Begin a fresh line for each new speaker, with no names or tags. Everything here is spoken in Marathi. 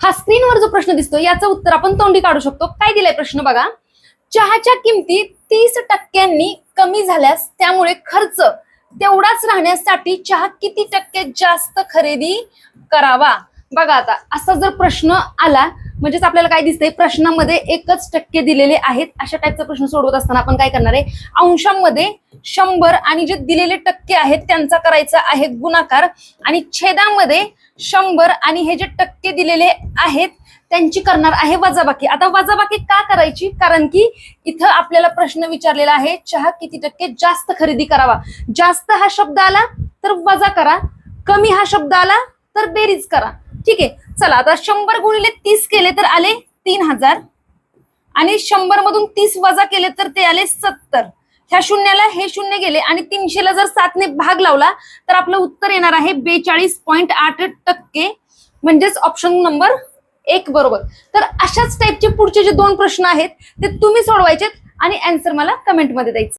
हा स्क्रीनवर जो प्रश्न दिसतो याचं उत्तर आपण तोंडी काढू शकतो. काय दिलाय प्रश्न बघा. चहाच्या किमती 30% कमी झाल्यास त्यामुळे खर्च तेवढाच राहण्यासाठी चहा किती टक्के जास्त खरेदी करावा. बघा आता असा जर प्रश्न आला म्हणजेच आपल्याला काय दिसतंय, प्रश्नामध्ये 1% दिलेले आहेत. अशा टाईपचा प्रश्न सोडवत असताना आपण काय करणार आहे, अंशांमध्ये 100 आणि जे दिलेले टक्के आहेत त्यांचा करायचा आहे गुणाकार आणि छेदामध्ये 100 आणि हे जे टक्के दिलेले आहेत त्यांची करणार आहे वजाबाकी. आता वजाबाकी का करायची, कारण की इथं आपल्याला प्रश्न विचारलेला आहे चहा किती टक्के जास्त खरेदी करावा. जास्त हा शब्द आला तर वजा करा, कमी हा शब्द आला तर बेरीज करा. ठीक आहे, चला आता 100 गुणिले 30 केले तर आले 3000 आणि 100 मधून 30 वजा केले तर ते आले 70. ह्या शून्याला हे शून्य गेले आणि 300 ला जर 7 ने भाग लावला तर आपलं उत्तर येणार आहे 42.8%. म्हणजेच ऑप्शन नंबर 1 बरोबर. तर अशाच टाईपचे पुढचे जे 2 प्रश्न आहेत ते तुम्ही सोडवायचे आणि आन्सर मला कमेंटमध्ये द्यायचं.